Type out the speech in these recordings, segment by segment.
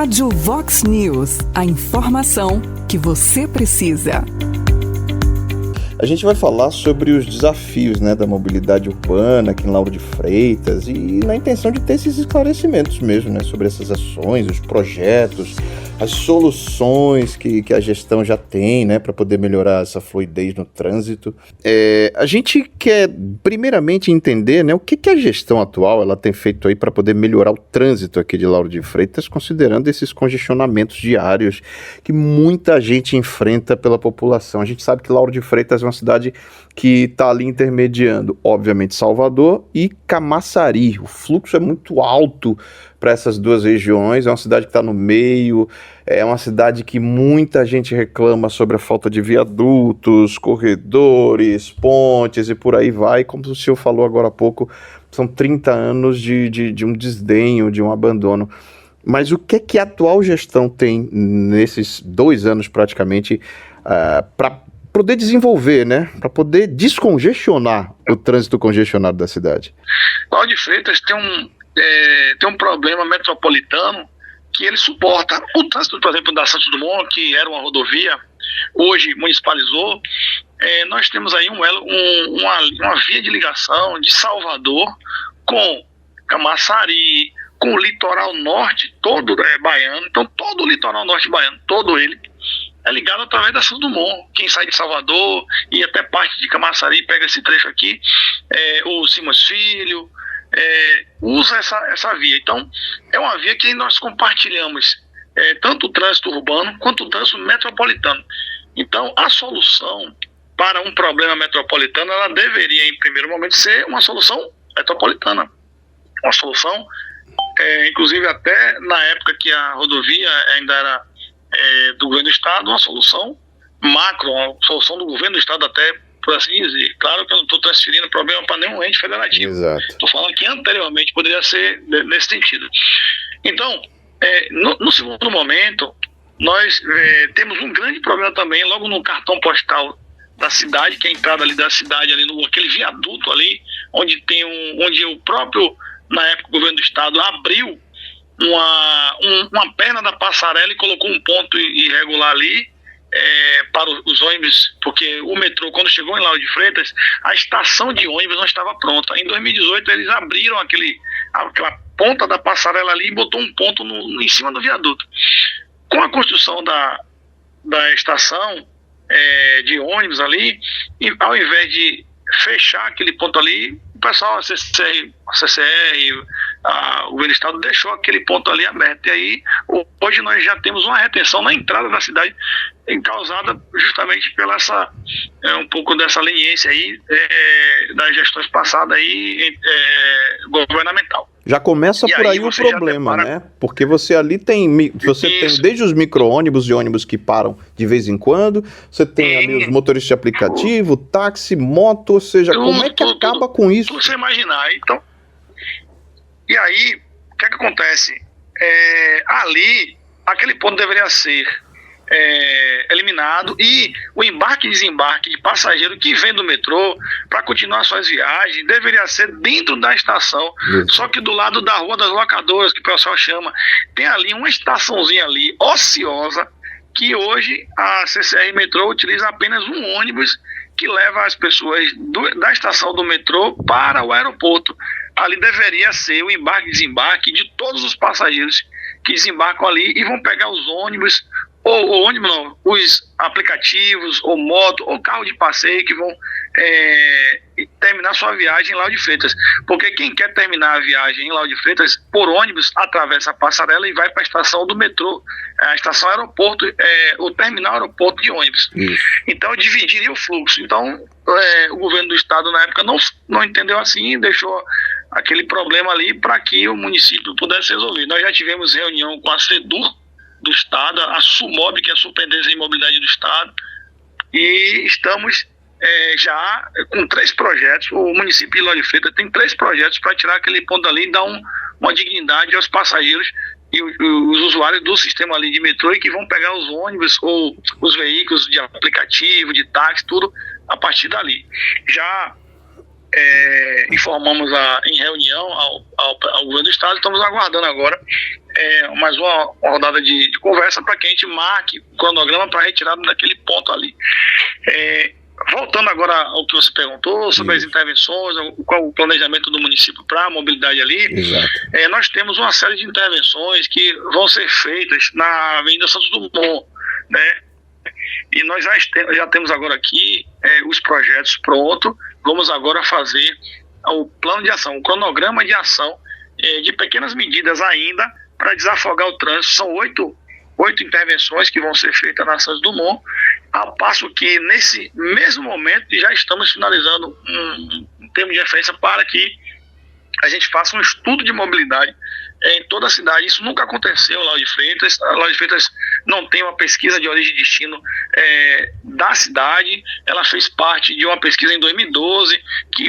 Rádio Vox News, a informação que você precisa. A gente vai falar sobre os desafios, da mobilidade urbana aqui em Lauro de Freitas e na intenção de ter esses esclarecimentos mesmo, sobre essas ações, os projetos, as soluções que a gestão já tem, para poder melhorar essa fluidez no trânsito. A gente quer primeiramente entender, o que a gestão atual ela tem feito aí para poder melhorar o trânsito aqui de Lauro de Freitas, considerando esses congestionamentos diários que muita gente enfrenta pela população. A gente sabe que Lauro de Freitas é uma cidade que está ali intermediando, obviamente, Salvador e Camaçari. O fluxo é muito alto para essas duas regiões, é uma cidade que está no meio, é uma cidade que muita gente reclama sobre a falta de viadutos, corredores, pontes e por aí vai. Como o senhor falou agora há pouco, são 30 anos de um desdenho, de um abandono. Mas o que a atual gestão tem nesses 2 anos praticamente para poder desenvolver, para poder descongestionar o trânsito congestionado da cidade? Lauro de Freitas tem um problema metropolitano que ele suporta. O trânsito, por exemplo, da Santos Dumont, que era uma rodovia, hoje municipalizou. Nós temos aí uma via de ligação de Salvador com Camaçari, com o litoral norte todo baiano. Então todo o litoral norte baiano, todo ele, é ligado através da Santos Dumont. Quem sai de Salvador e até parte de Camaçari pega esse trecho aqui, o Simões Filho, usa essa via. Então é uma via que nós compartilhamos tanto o trânsito urbano quanto o trânsito metropolitano. Então a solução para um problema metropolitano, ela deveria em primeiro momento ser uma solução metropolitana, uma solução inclusive até na época que a rodovia ainda era do governo do estado, uma solução macro, uma solução do governo do estado até, por assim dizer. Claro que eu não estou transferindo o problema para nenhum ente federativo. Estou falando que anteriormente poderia ser nesse sentido. Então, no segundo momento, nós temos um grande problema também, logo no cartão postal da cidade, que é a entrada ali da cidade, ali aquele viaduto ali, onde o próprio, na época, o governo do estado abriu uma perna da passarela e colocou um ponto irregular ali, para os ônibus, porque o metrô, quando chegou em Lauro de Freitas, a estação de ônibus não estava pronta. Em 2018 eles abriram aquela ponta da passarela ali e botou um ponto em cima do viaduto. Com a construção da estação de ônibus ali, e ao invés de fechar aquele ponto ali, o pessoal, a CCR, o governo do estado deixou aquele ponto ali aberto. E aí, hoje nós já temos uma retenção na entrada da cidade, causada justamente pela um pouco dessa leniência aí das gestões passadas aí, governamental. Já começa por aí o problema, Porque você ali tem desde os micro-ônibus e ônibus que param de vez em quando, você tem ali os motoristas de aplicativo, táxi, moto, ou seja, como é que acaba com isso? Tudo você imaginar. Então, e aí, o que acontece? Ali, aquele ponto deveria ser eliminado, e o embarque e desembarque de passageiro que vem do metrô para continuar suas viagens deveria ser dentro da estação. Só que do lado da Rua das Locadoras, que o pessoal chama, tem ali uma estaçãozinha ali ociosa, que hoje a CCR Metrô utiliza apenas um ônibus que leva as pessoas da estação do metrô para o aeroporto. Ali deveria ser o embarque e desembarque de todos os passageiros que desembarcam ali e vão pegar os ônibus, ou ônibus não, os aplicativos, ou moto, ou carro de passeio, que vão terminar sua viagem em Lauro de Freitas. Porque quem quer terminar a viagem em Lauro de Freitas por ônibus, atravessa a passarela e vai para a estação do metrô, a estação aeroporto, o terminal aeroporto de ônibus. Então dividiria o fluxo. Então o governo do estado na época não entendeu assim, deixou aquele problema ali para que o município pudesse resolver. Nós já tivemos reunião com a SEDUR do estado, a SUMOB, que é a Superintendência de Mobilidade do estado, e estamos já com 3 projetos. O município de Lauro de Freitas tem 3 projetos para tirar aquele ponto ali e dar uma dignidade aos passageiros e os usuários do sistema ali de metrô, e que vão pegar os ônibus ou os veículos de aplicativo, de táxi, tudo a partir dali. Já informamos em reunião ao governo do estado. Estamos aguardando agora mais uma rodada de conversa para que a gente marque o cronograma para retirada daquele ponto ali. Voltando agora ao que você perguntou sobre as intervenções, qual o planejamento do município para a mobilidade ali. Nós temos uma série de intervenções que vão ser feitas na Avenida Santos Dumont, né? E nós já temos agora aqui os projetos prontos. Vamos agora fazer o plano de ação, o cronograma de ação de pequenas medidas ainda para desafogar o trânsito. São oito intervenções que vão ser feitas na Santos Dumont, ao passo que nesse mesmo momento já estamos finalizando um termo de referência para que a gente faça um estudo de mobilidade em toda a cidade. Isso nunca aconteceu lá de Freitas. A Lauro de Freitas não tem uma pesquisa de origem e destino da cidade. Ela fez parte de uma pesquisa em 2012 que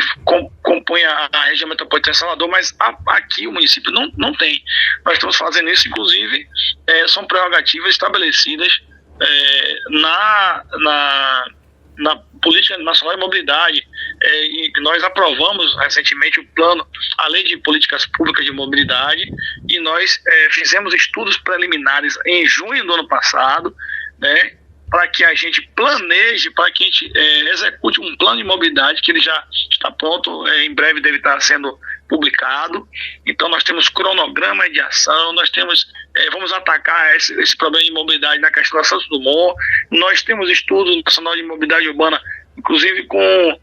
compõe a região metropolitana de Salvador, mas aqui o município não tem. Nós estamos fazendo isso, inclusive, são prerrogativas estabelecidas na Política Nacional de Mobilidade, e nós aprovamos recentemente a Lei de Políticas Públicas de Mobilidade, e nós fizemos estudos preliminares em junho do ano passado, né, para que a gente planeje, para que a gente execute um plano de mobilidade que ele já está pronto, em breve deve estar sendo publicado. Então nós temos cronograma de ação, nós temos vamos atacar esse problema de mobilidade na questão da Santos Dumont. Nós temos estudo nacional de mobilidade urbana, inclusive com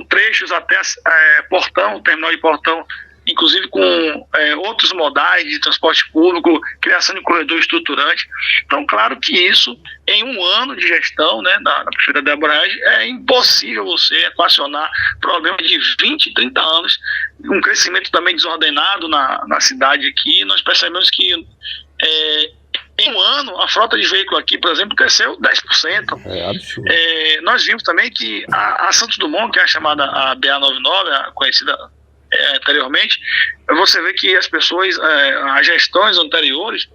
trechos até terminal de Portão, inclusive com outros modais de transporte público, criação de corredor estruturante. Então, claro que isso, em um ano de gestão, né, da prefeita Débora Regi, é impossível você equacionar problemas de 20, 30 anos, um crescimento também desordenado na cidade aqui. Nós percebemos que em um ano a frota de veículos aqui, por exemplo, cresceu 10%. Absurdo. Nós vimos também que a Santos Dumont, que é a chamada a BA99, a conhecida anteriormente, você vê que as pessoas, as gestões anteriores,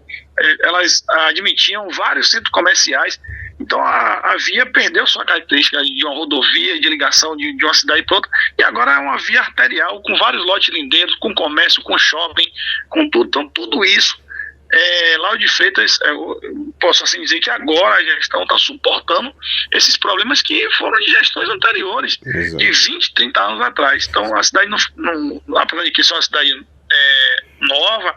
elas admitiam vários centros comerciais. Então a via perdeu sua característica de uma rodovia, de ligação de uma cidade para outra, e agora é uma via arterial com vários lotes lindeiros, com comércio, com shopping, com tudo. Então tudo isso, Lauro de Freitas, eu posso assim dizer que agora a gestão está suportando esses problemas que foram de gestões anteriores. Exato. De 20, 30 anos atrás. Então a cidade não apesar de que isso é uma cidade nova,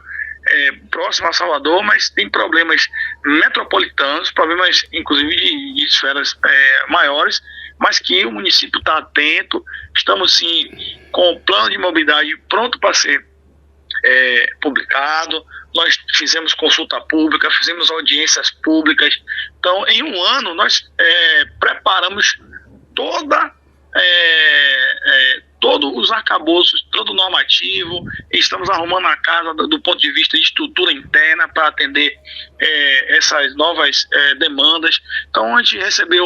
próxima a Salvador, mas tem problemas metropolitanos, problemas inclusive de esferas maiores, mas que o município está atento. Estamos sim com o plano de mobilidade pronto para ser publicado. Nós fizemos consulta pública, fizemos audiências públicas. Então, em um ano, nós preparamos todos os arcabouços, todo o normativo. Estamos arrumando a casa do ponto de vista de estrutura interna para atender essas novas demandas. Então, a gente recebeu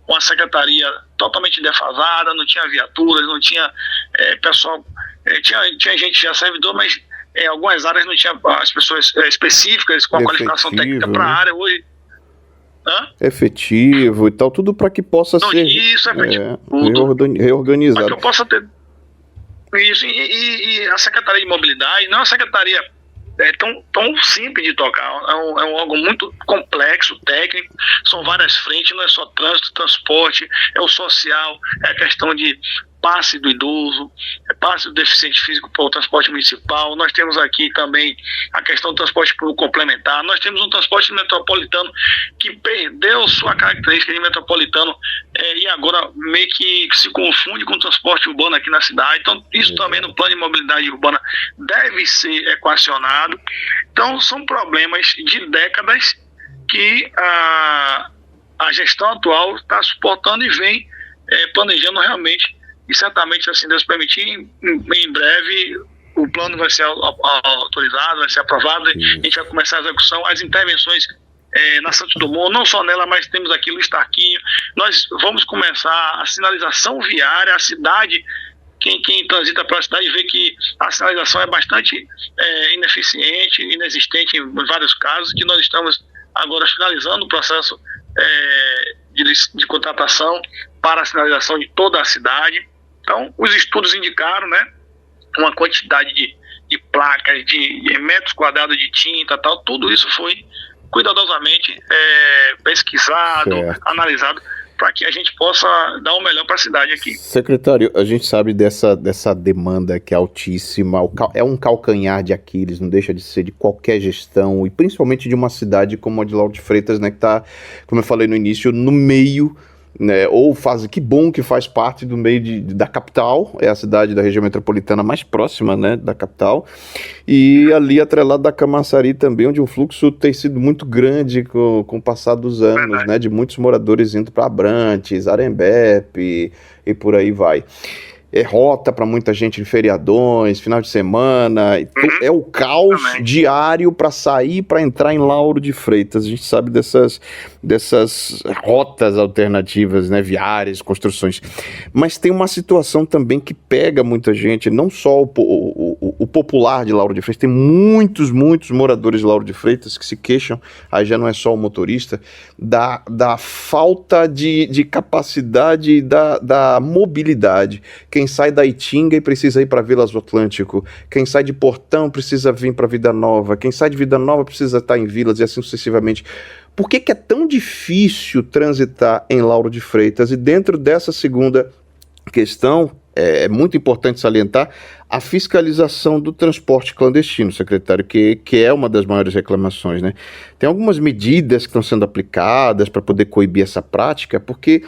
uma secretaria totalmente defasada, não tinha viaturas, não tinha pessoal, tinha gente já servidor, mas em algumas áreas não tinha as pessoas específicas com a qualificação técnica para a área. Hoje, efetivo e tal, tudo para que possa ser reorganizado. Para que eu possa ter isso. E a Secretaria de Mobilidade não é uma secretaria tão simples de tocar, é um órgão muito complexo, técnico, são várias frentes, não é só trânsito, transporte, é o social, é a questão de passe do idoso, passe do deficiente físico para o transporte municipal. Nós temos aqui também a questão do transporte público complementar. Nós temos um transporte metropolitano que perdeu sua característica de metropolitano e agora meio que se confunde com o transporte urbano aqui na cidade. Então isso também no plano de mobilidade urbana deve ser equacionado. Então são problemas de décadas que a gestão atual está suportando e vem planejando realmente. E certamente, assim Deus permitir, em breve o plano vai ser autorizado, vai ser aprovado, a gente vai começar a execução, as intervenções na Santos Dumont, não só nela, mas temos aqui Luiz Tarquinho. Nós vamos começar a sinalização viária, a cidade, quem transita pela cidade vê que a sinalização é bastante ineficiente, inexistente em vários casos, que nós estamos agora finalizando o processo de contratação para a sinalização de toda a cidade. Então, os estudos indicaram, né, uma quantidade de placas, de metros quadrados de tinta, tal, tudo isso foi cuidadosamente pesquisado, certo, analisado, para que a gente possa dar o melhor para a cidade aqui. Secretário, a gente sabe dessa demanda que é altíssima, é um calcanhar de Aquiles, não deixa de ser de qualquer gestão, e principalmente de uma cidade como a de Lauro de Freitas, né, que está, como eu falei no início, no meio, né, que bom que faz parte do meio da capital, é a cidade da região metropolitana mais próxima, né, da capital, e ali atrelado da Camaçari também, onde o fluxo tem sido muito grande com o passar dos anos, né, de muitos moradores indo para Abrantes, Arembepe e por aí vai. É rota para muita gente de feriadões, final de semana, é o caos diário para sair, para entrar em Lauro de Freitas. A gente sabe dessas rotas alternativas, né, viárias, construções. Mas tem uma situação também que pega muita gente, não só o popular de Lauro de Freitas, tem muitos moradores de Lauro de Freitas que se queixam, aí já não é só o motorista, da falta de capacidade da mobilidade. Quem sai da Itinga e precisa ir para Vila Azul Atlântico, quem sai de Portão precisa vir para Vida Nova, quem sai de Vida Nova precisa estar em Vilas e assim sucessivamente. Por que é tão difícil transitar em Lauro de Freitas? E dentro dessa segunda questão, é muito importante salientar a fiscalização do transporte clandestino, secretário, que é uma das maiores reclamações, né? Tem algumas medidas que estão sendo aplicadas para poder coibir essa prática, porque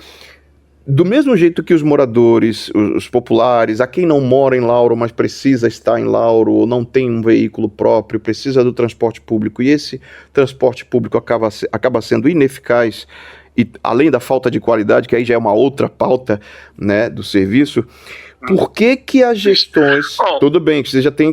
do mesmo jeito que os moradores, os populares, a quem não mora em Lauro, mas precisa estar em Lauro, ou não tem um veículo próprio, precisa do transporte público, e esse transporte público acaba sendo ineficaz, e além da falta de qualidade, que aí já é uma outra pauta, né, do serviço, por que as gestões... Tudo bem, que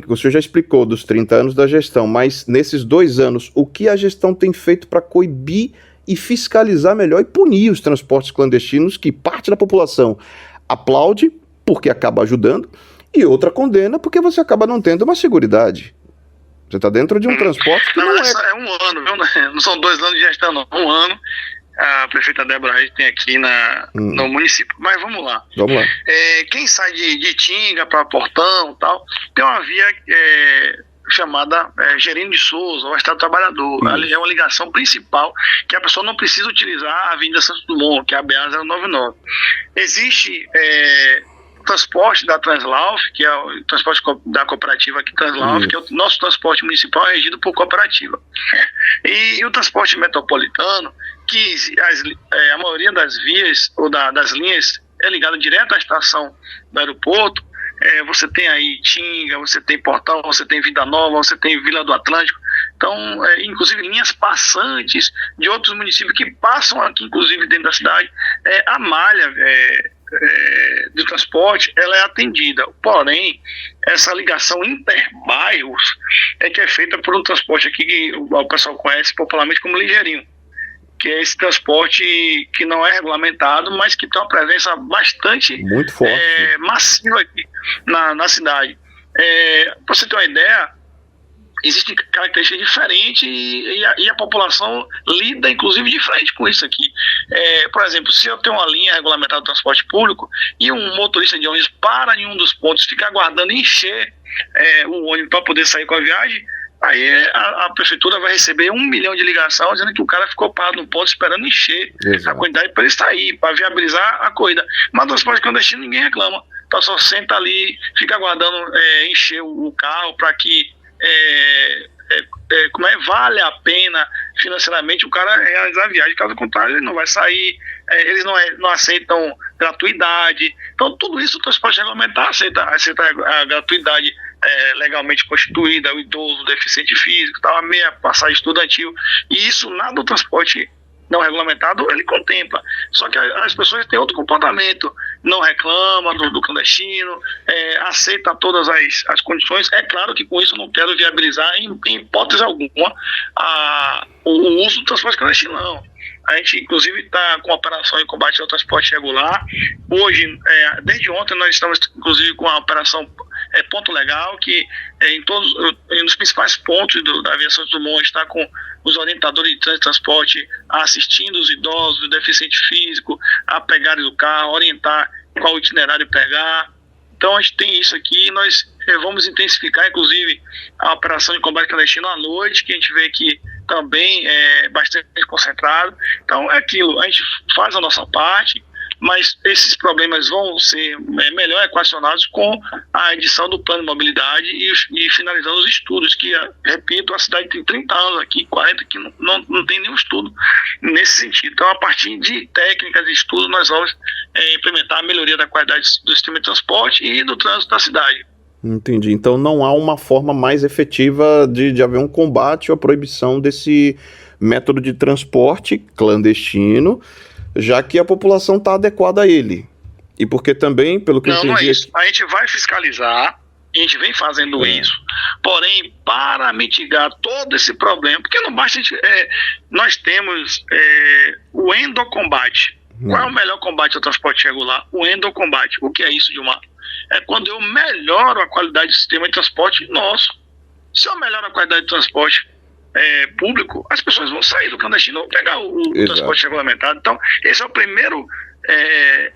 o senhor já explicou dos 30 anos da gestão, mas nesses 2 anos, o que a gestão tem feito para coibir e fiscalizar melhor e punir os transportes clandestinos que parte da população aplaude porque acaba ajudando e outra condena porque você acaba não tendo uma seguridade. Você está dentro de um transporte que não é... É um ano, viu? Não são 2 anos de gestão, não. 1 ano a prefeita Débora Reis tem aqui no município. Mas vamos lá. Quem sai de Itinga para Portão e tal, tem uma via... chamada Gerino de Souza, ou Estado Trabalhador. Ali é uma ligação principal que a pessoa não precisa utilizar a Avenida Santos Dumont, que é a BA-099. Existe o transporte da Translauf, que é o transporte da cooperativa aqui, Translauf, que é o nosso transporte municipal regido por cooperativa. E o transporte metropolitano, que a maioria das vias ou das linhas é ligada direto à estação do aeroporto. Você tem aí Itinga, você tem Portão, você tem Vida Nova, você tem Vila do Atlântico. Então, inclusive linhas passantes de outros municípios que passam aqui, inclusive dentro da cidade, a malha do transporte, ela é atendida. Porém, essa ligação interbairros que é feita por um transporte aqui que o pessoal conhece popularmente como ligeirinho, que é esse transporte que não é regulamentado, mas que tem uma presença bastante muito forte, massiva aqui na cidade. Para você ter uma ideia, existem características diferentes e a população lida, inclusive, de frente com isso aqui. Por exemplo, se eu tenho uma linha regulamentada do transporte público e um motorista de ônibus para em um dos pontos, fica aguardando encher o ônibus para poder sair com a viagem, aí a prefeitura vai receber 1 milhão de ligações dizendo que o cara ficou parado no ponto esperando encher a quantidade para ele sair, para viabilizar a corrida. Mas no transporte clandestino ninguém reclama. Então só senta ali, fica aguardando encher o carro para que vale a pena financeiramente o cara realizar a viagem. Caso contrário, ele não vai sair, eles não aceitam gratuidade. Então tudo isso o transporte regulamentar aceita a gratuidade legalmente constituída, o idoso, o deficiente físico, a meia passagem estudantil, e isso nada do transporte não regulamentado ele contempla. Só que as pessoas têm outro comportamento, não reclamam do clandestino, aceita todas as condições. É claro que com isso eu não quero viabilizar em hipótese alguma o uso do transporte clandestino, não. A gente, inclusive, está com a operação em combate ao transporte irregular. Hoje, desde ontem, nós estamos, inclusive, com a operação Ponto Legal, que nos principais pontos da aviação do Dumont está com os orientadores de trânsito e transporte assistindo os idosos, o deficiente físico, a pegarem do carro, orientar qual itinerário pegar. Então a gente tem isso aqui e nós vamos intensificar, inclusive, a operação de combate clandestino à noite, que a gente vê que também é bastante concentrado. Então é aquilo, a gente faz a nossa parte, mas esses problemas vão ser melhor equacionados com a edição do plano de mobilidade e finalizando os estudos, que, repito, a cidade tem 30 anos aqui, 40, que não tem nenhum estudo nesse sentido. Então, a partir de técnicas de estudo, nós vamos implementar a melhoria da qualidade do sistema de transporte e do trânsito da cidade. Entendi. Então não há uma forma mais efetiva de haver um combate ou a proibição desse método de transporte clandestino, já que a população está adequada a ele. E porque também, pelo que eu entendi... Não é isso. A gente vai fiscalizar, a gente vem fazendo isso. Porém, para mitigar todo esse problema, porque não basta a gente... nós temos o endocombate. Qual é o melhor combate ao transporte irregular? O endocombate. O que é isso, Gilmar? É quando eu melhoro a qualidade do sistema de transporte nosso. Se eu melhoro a qualidade do transporte público, as pessoas vão sair do clandestino e vão pegar o transporte regulamentado. Então, esse é o primeiro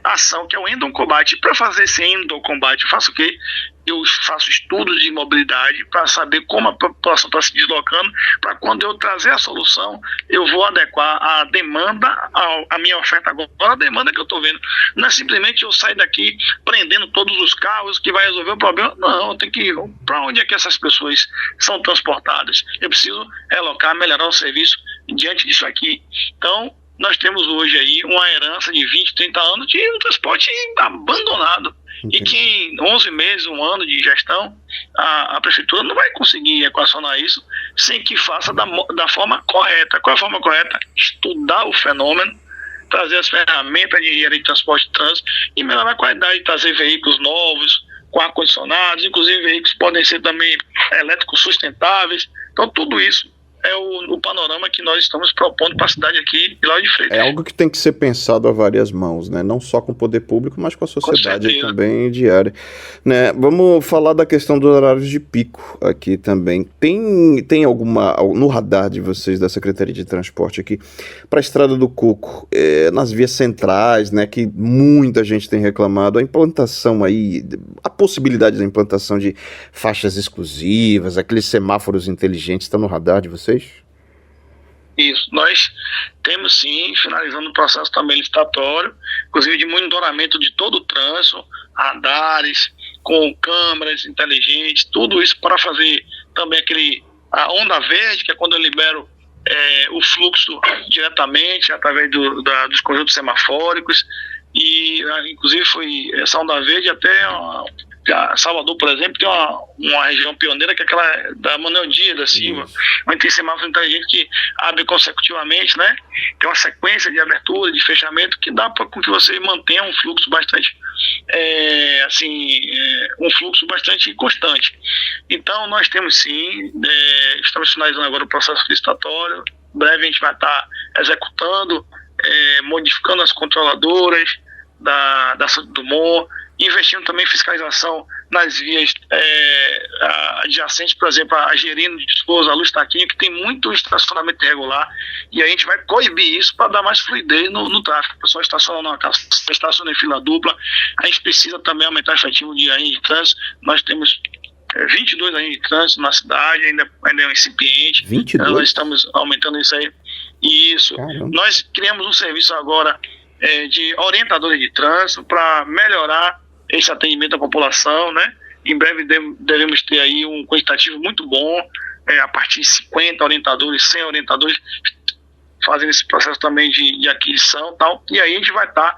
ação, que é o endocombate. Para fazer esse endocombate, eu faço o quê? Eu faço estudos de mobilidade para saber como a população está se deslocando, para quando eu trazer a solução, eu vou adequar a demanda, a minha oferta agora, a demanda que eu estou vendo. Não é simplesmente eu sair daqui prendendo todos os carros que vai resolver o problema. Não, eu tenho que ir. Para onde é que essas pessoas são transportadas? Eu preciso alocar, melhorar o serviço diante disso aqui. Então, nós temos hoje aí uma herança de 20, 30 anos de um transporte abandonado. Entendi. E que em 11 meses, um ano de gestão, a prefeitura não vai conseguir equacionar isso sem que faça da forma correta. Qual é a forma correta? Estudar o fenômeno, trazer as ferramentas de engenharia de transporte e trânsito e melhorar a qualidade, trazer veículos novos, com ar-condicionados, inclusive veículos podem ser também elétricos sustentáveis. Então tudo isso é o panorama que nós estamos propondo para a cidade aqui de Lauro de Freitas. É algo que tem que ser pensado a várias mãos, né? Não só com o poder público, mas com a sociedade também diária. Né? Vamos falar da questão dos horários de pico aqui também. Tem alguma, no radar de vocês, da Secretaria de Transporte aqui, para a Estrada do Coco, nas vias centrais, né? Que muita gente tem reclamado, a implantação aí, a possibilidade da implantação de faixas exclusivas, aqueles semáforos inteligentes, está no radar de vocês? Isso, nós temos sim, finalizando o processo também licitatório, inclusive de monitoramento de todo o trânsito, radares, com câmeras inteligentes, tudo isso para fazer também a onda verde, que é quando eu libero o fluxo diretamente através dos conjuntos semafóricos, e inclusive foi essa onda verde até Salvador, por exemplo, tem uma região pioneira que é aquela da Manuel Dias da Silva, onde tem semáforo inteligente que abre consecutivamente, né? Tem uma sequência de abertura, de fechamento, que dá para que você mantenha um fluxo bastante um fluxo bastante constante. Então nós temos sim, estamos finalizando agora o processo licitatório, breve a gente vai estar executando, modificando as controladoras da Santos Dumont, investindo também em fiscalização nas vias adjacentes, por exemplo, a Gerino de Souza, a Luz Taquinho, que tem muito estacionamento irregular, e a gente vai coibir isso para dar mais fluidez no tráfego. O pessoal estaciona em fila dupla. A gente precisa também aumentar o efetivo de agentes de trânsito. Nós temos 22 agentes de trânsito na cidade, ainda é um incipiente. 22? Nós estamos aumentando isso aí. Isso. Caramba. Nós criamos um serviço agora de orientadores de trânsito para melhorar esse atendimento à população, né? Em breve devemos ter aí um quantitativo muito bom, a partir de 50 orientadores, 100 orientadores, fazendo esse processo também de aquisição e tal. E aí a gente vai estar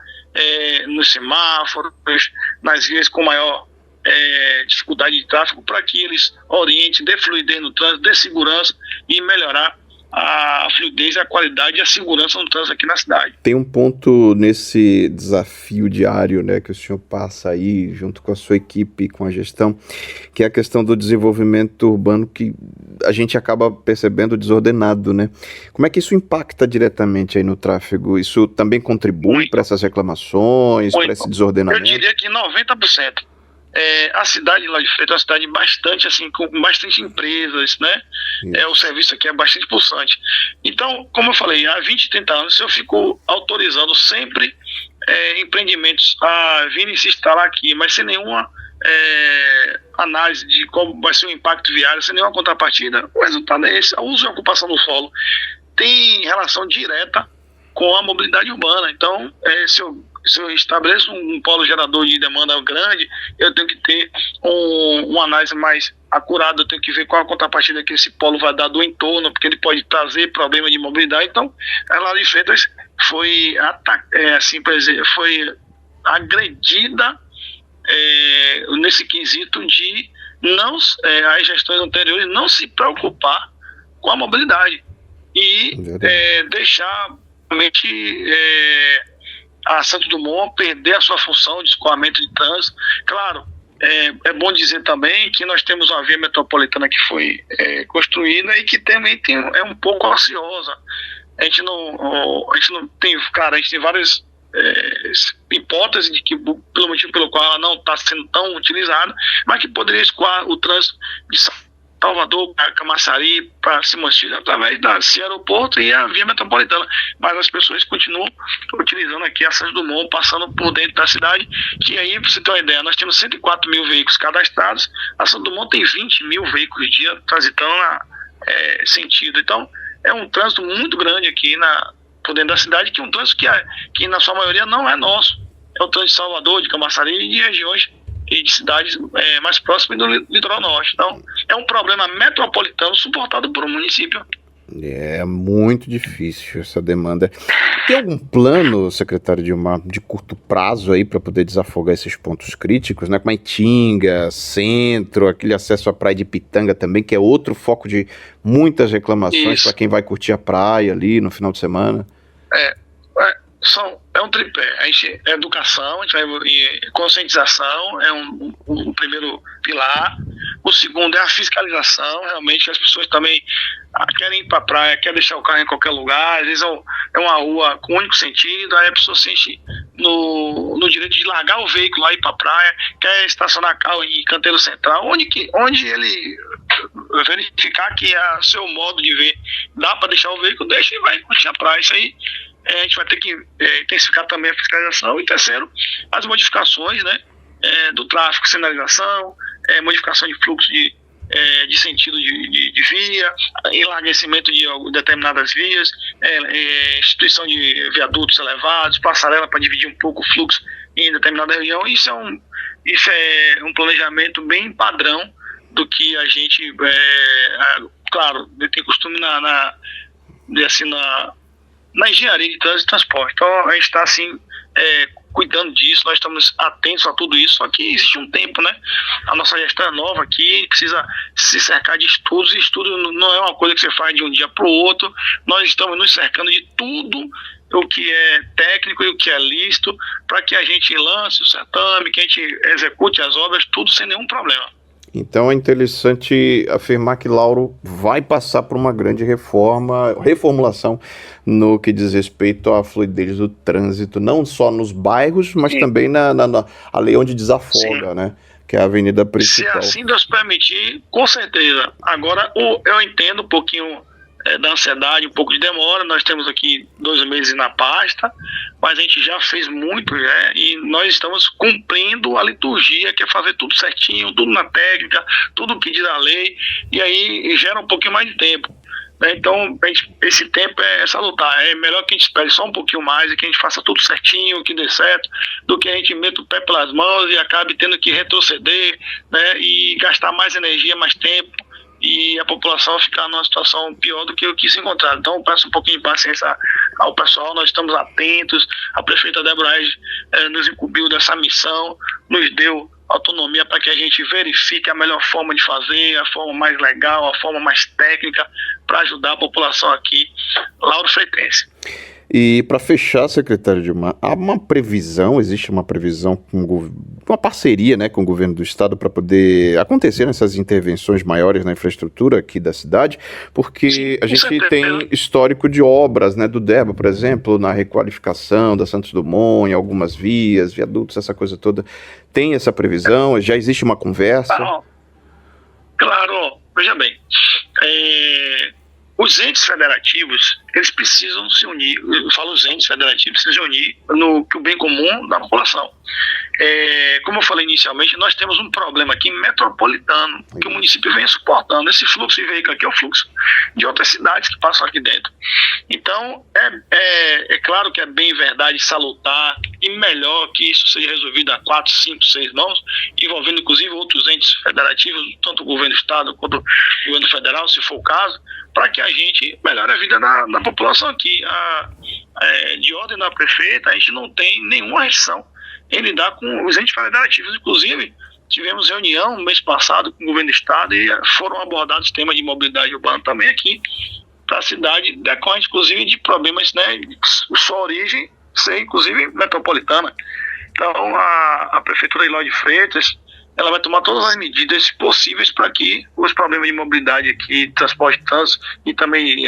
nos semáforos, nas vias com maior dificuldade de tráfego, para que eles orientem, dê fluidez no trânsito, dê segurança e melhorar a fluidez, a qualidade e a segurança no trânsito aqui na cidade. Tem um ponto nesse desafio diário, né, que o senhor passa aí, junto com a sua equipe, com a gestão, que é a questão do desenvolvimento urbano, que a gente acaba percebendo desordenado, né? Como é que isso impacta diretamente aí no tráfego? Isso também contribui para essas reclamações, para esse desordenamento? Eu diria que 90%. A cidade de Lauro de Freitas é uma cidade bastante, com bastante empresas, né? O serviço aqui é bastante pulsante. Então, como eu falei, há 20, 30 anos eu fico autorizando sempre empreendimentos a virem se instalar aqui, mas sem nenhuma análise de como vai ser o impacto viário, sem nenhuma contrapartida, o resultado é esse. O uso e a ocupação do solo tem relação direta com a mobilidade urbana. Então, se eu estabeleço um polo gerador de demanda grande, eu tenho que ter uma análise mais acurada, eu tenho que ver qual a contrapartida que esse polo vai dar do entorno, porque ele pode trazer problema de mobilidade. Então, a Lauro de Freitas foi agredida nesse quesito de as gestões anteriores não se preocupar com a mobilidade e deixar realmente a Santos Dumont perder a sua função de escoamento de trânsito. Claro, é bom dizer também que nós temos uma via metropolitana que foi construída e que também é um pouco ociosa. A gente não tem, cara, a gente tem várias hipóteses de que, pelo motivo pelo qual ela não está sendo tão utilizada, mas que poderia escoar o trânsito de Salvador, Camaçari, para Simões Filho, através da aeroporto e a via metropolitana. Mas as pessoas continuam utilizando aqui a Santos Dumont, passando por dentro da cidade, que aí, para você ter uma ideia, nós temos 104 mil veículos cadastrados, a Santos Dumont tem 20 mil veículos dia transitando sentido. Então, é um trânsito muito grande aqui por dentro da cidade, que é um trânsito que na sua maioria não é nosso. É o trânsito de Salvador, de Camaçari e de regiões e de cidades mais próximas do litoral norte. Então, é um problema metropolitano suportado por um município. É muito difícil essa demanda. Tem algum plano, secretário Dilmar, de curto prazo aí para poder desafogar esses pontos críticos, né? Como a Itinga, Centro, aquele acesso à praia de Pitanga também, que é outro foco de muitas reclamações para quem vai curtir a praia ali no final de semana. É um tripé. A gente, educação, a gente vai, conscientização é um primeiro pilar. O segundo é a fiscalização. Realmente as pessoas também querem ir para a praia, querem deixar o carro em qualquer lugar. Às vezes é uma rua com único sentido, aí a pessoa se enche no direito de largar o veículo lá e ir para a praia, quer estacionar carro em canteiro central, onde ele verificar que é seu modo de ver, dá para deixar o veículo, deixa e vai curtir a praia. Isso aí a gente vai ter que intensificar também a fiscalização. E terceiro, as modificações, né, do tráfego, sinalização, modificação de fluxo de sentido de via, enlarguecimento de determinadas vias, instituição de viadutos elevados, passarela para dividir um pouco o fluxo em determinada região. Isso é um planejamento bem padrão do que a gente, claro, tem costume na engenharia de trânsito e transporte. Então, a gente está, assim, cuidando disso, nós estamos atentos a tudo isso, só que existe um tempo, né? A nossa gestão é nova aqui, precisa se cercar de estudos, e estudo não é uma coisa que você faz de um dia para o outro. Nós estamos nos cercando de tudo o que é técnico e o que é lícito, para que a gente lance o certame, que a gente execute as obras, tudo sem nenhum problema. Então é interessante afirmar que Lauro vai passar por uma grande reformulação no que diz respeito à fluidez do trânsito, não só nos bairros, mas também ali onde desafoga, né? Que é a avenida principal. Se assim Deus permitir, com certeza. Agora, eu entendo um pouquinho da ansiedade, um pouco de demora. Nós temos aqui 2 meses na pasta, mas a gente já fez muito, e nós estamos cumprindo a liturgia, que é fazer tudo certinho, tudo na técnica, tudo que diz a lei, e aí gera um pouquinho mais de tempo. Então, esse tempo é salutar. É melhor que a gente espere só um pouquinho mais e que a gente faça tudo certinho, que dê certo, do que a gente meta o pé pelas mãos e acabe tendo que retroceder, né, e gastar mais energia, mais tempo, e a população ficar numa situação pior do que o que se encontrar. Então, eu peço um pouquinho de paciência ao pessoal, nós estamos atentos. A prefeita Débora Aires nos incumbiu dessa missão, nos deu autonomia para que a gente verifique a melhor forma de fazer, a forma mais legal, a forma mais técnica, para ajudar a população aqui, Lauro Freitense. E para fechar, secretário Dilmar, existe uma previsão, uma parceria, né, com o governo do estado para poder acontecer essas intervenções maiores na infraestrutura aqui da cidade, porque a gente tem histórico de obras, né, do DEBA, por exemplo, na requalificação da Santos Dumont, em algumas vias, viadutos, essa coisa toda. Tem essa previsão? Já existe uma conversa? Claro, veja bem, os entes federativos, eles precisam se unir. Eu falo os entes federativos precisam se unir no bem comum da população. Como eu falei inicialmente, nós temos um problema aqui metropolitano, que o município vem suportando. Esse fluxo de veículos aqui é o fluxo de outras cidades que passam aqui dentro. Então, é claro que é bem verdade, salutar, e melhor que isso seja resolvido a 4, 5, 6 mãos, envolvendo inclusive outros entes federativos, tanto o governo do estado quanto o governo federal, se for o caso, para que a gente melhore a vida da população aqui. De ordem da prefeita, a gente não tem nenhuma restrição em lidar com os entes federativos. Inclusive, tivemos reunião no mês passado com o governo do estado e foram abordados temas de mobilidade urbana também aqui para a cidade, decorrente inclusive de problemas, né, sua origem ser inclusive metropolitana. Então a prefeitura de Lauro de Freitas, ela vai tomar todas as medidas possíveis para que os problemas de mobilidade aqui, transporte de trânsito e também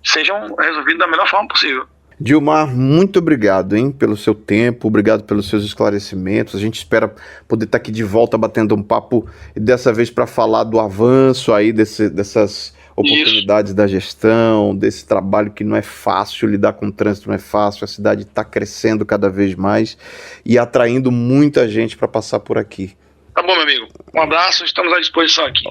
sejam resolvidos da melhor forma possível. Dilmar, muito obrigado, pelo seu tempo, obrigado pelos seus esclarecimentos. A gente espera poder estar aqui de volta batendo um papo, e dessa vez para falar do avanço aí dessas oportunidades da gestão, desse trabalho que não é fácil, lidar com o trânsito não é fácil, a cidade está crescendo cada vez mais e atraindo muita gente para passar por aqui. Tá bom, meu amigo. Um abraço, estamos à disposição aqui.